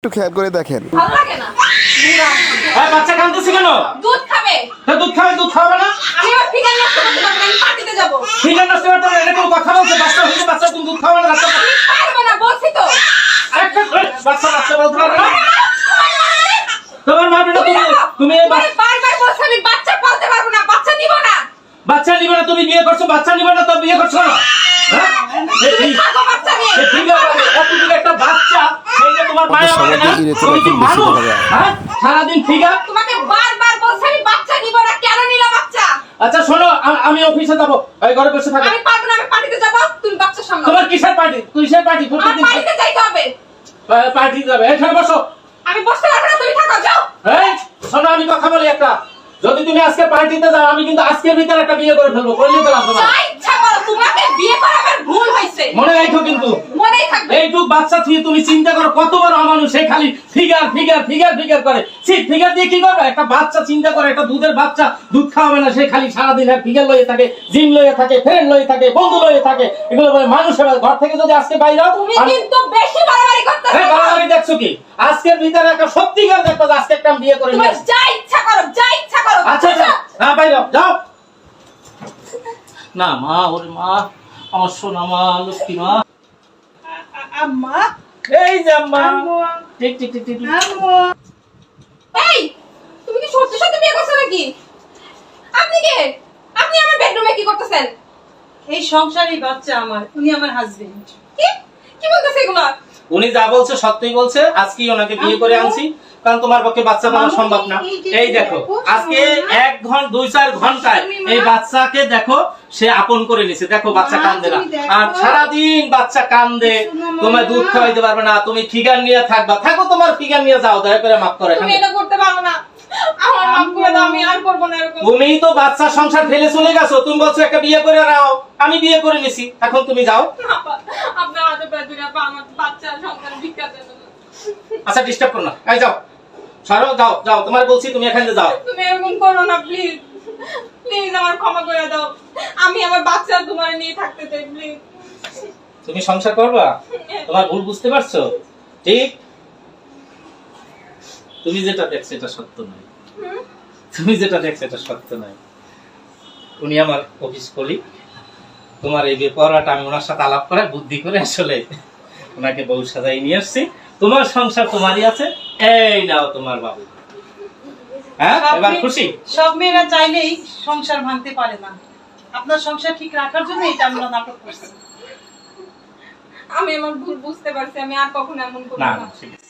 একটু খেয়াল করে দেখেন। ভালো লাগে না। হ্যাঁ, বাচ্চা কাঁদতেছে কেন? দুধ খাবে। দুধ খাবে, দুধ খাবে না? আমি আমার ফিগার নষ্ট করতে পারবো না, আমি পার্টিতে যাব। ফিগার নষ্ট করতে হবে, এটা কোনো কথা বলছে? বাচ্চা হইছে, বাচ্চা তুমি দুধ খাবে না? বাচ্চা আমি পারবো না, বলছি তো। আরেকটা বাচ্চা বলতে পারবে না? তোমার মা বেটা তুমি বারবার বলছি আমি বাচ্চা পালতে পারবো না, বাচ্চা নিব না। বাচ্চা নিবে না, তুমি বিয়ে করছো, বাচ্চা নিবে না তো বিয়ে করছো না? হ্যাঁ, তুমি থাকো বাচ্চা নিয়ে। ঠিক আছে, এতদিন একটা বাচ্চা সেইটা তোমার মায়ের হবে না? তুমি কি মানুষ? হ্যাঁ, সারাদিন ফিগার। তোমাকে বারবার বলছি আমি বাচ্চা নিব না, কেন নিলা বাচ্চা? আচ্ছা শোনো, আমি অফিসে যাবো, এই ঘরে বসে থাকো। আমি পারবো না, আমি পার্টিতে যাব, তুমি বাচ্চা সামলাও। তোমার কিসের পার্টি? কিসের পার্টি? আমার প্রতিদিন পার্টিতে যাইতে হবে। পার্টি যাবে, এখানে বসো। আমি বসতে পারবো না, তুমি থাকো, যাও। এই শোনো, আমি কথা বলি একটা, যদি তুমি আজকে পার্টিতে যাও, আমি কিন্তু আজকের ভিতরে একটা বিয়ে করে ফেলবো, বললি তো তোমার যা ইচ্ছা করো, তোমাকে বিয়ে করা আমার ভুল হইছে। মনে রাখো কিন্তু মনেই থাকবে। এইটুক বাচ্চা থুয়ে তুমি চিন্তা করো কত বড় অমানুষ, সে খালি ফিগার ফিগার ফিগার ফিগার করে। সেই ফিগার দিয়ে কি করবে? একটা বাচ্চা চিন্তা করে, একটা দুধের বাচ্চা দুধ খাওয়াবে না, সে খালি সারাদিন ফিগার লয়ে থাকে, জিম লয়ে থাকে, ফ্রেন্ড লয়ে থাকে, বন্ধু লয়ে থাকে, এগুলো বলে মানুষ হবে। ঘর থেকে যদি আজকে বাইরে হও, তুমি কিন্তু বেশি বাড়াবাড়ি করতেছো। বাড়াবাড়ি দেখছো কি? আজকের ভিতরে একটা সত্যিকার দেখো, আজকে একটা বিয়ে করে নিয়ে তুমি আসছি। যা ইচ্ছা করো, যা ইচ্ছা করো। আচ্ছা আচ্ছা, হ্যাঁ বাইরে যাও। না মা, ওরে মা, আমার সোনা মা, লক্ষ্মী মা। আম্মা, এই যে আম্মা, আম্মু, ঠিক ঠিক ঠিক ঠিক। আম্মু। এই, তুমি কি সত্যি সত্যি বিয়ে করছো নাকি? আপনি কে? আপনি আমার বেডরুমে কি করতেছেন? এই সংসারই বাচ্চা আমার, উনি আমার হাজবেন্ড। কি কি বলতেছে এগুলো? উনি যা বলছে সত্যিই বলছে, আজকেই ওনাকে বিয়ে করে আনছি, কারণ তোমার পক্ষে বাচ্চা পাওয়া সম্ভব না। এই দেখো, আজকে 1 ঘন্টা 2-4 ঘন্টায় এই বাচ্চাকে দেখো সে আপন করে নিছে। দেখো বাচ্চা কান্দে না, আর সারাদিন বাচ্চা কান্দে, তোমার দুধ খাওয়াইতে পারবে না, তুমি ফিগার নিয়ে থাকবা, থাকো তোমার ফিগার নিয়ে যাও, দয়া করে মাফ করে। তুমি এটা করতে পারো না, আমার মাফ করে দাও, আমি আর করব না এরকম। তুমি তো বাচ্চা সংসার ফেলে চলে গেছো, তুমি বলছো একটা বিয়ে করে নাও, আমি বিয়ে করে নিছি, এখন তুমি যাও। আপনার হাতে পায়ে ধরে আমার বাচ্চা সন্তান ভিক্ষা দেন। আচ্ছা ডিস্টার্ব করো না, এই যাও, সরো, যাও যাও, তোমার বলছি তুমি এখান থেকে যাও। তুমি এরকম করো না প্লিজ, প্লিজ আমার ক্ষমা করে দাও, আমি আমার বাচ্চা তোমার নিয়ে থাকতে চাই প্লিজ। তুমি সংসার করবা, তোমার ভুল বুঝতে পারছো? ঠিক, তুমি যেটা দেখছো এটা সত্য নয়, তুমি যেটা দেখছো এটা সত্য নয়। উনি আমার অফিস কলিগ, তোমার এই বেপরোয়াটা আমি ওনার সাথে আলাপ করে বুদ্ধি করে আসলে ওনাকে বউ সাজাই নিয়ে আসছি। তোমার সংসার তোমারই আছে, এই নাও তোমার বাবু। হ্যাঁ, এবার খুশি? সব মেয়েরা চাইলেই সংসার ভাঙতে পারে না, আপনার সংসার ঠিক রাখার জন্য এটা আমরা নাটক করছি। আমি আমার ভুল বুঝতে পারছি, আমি আর কখনো এমন করব না না। ঠিক আছে।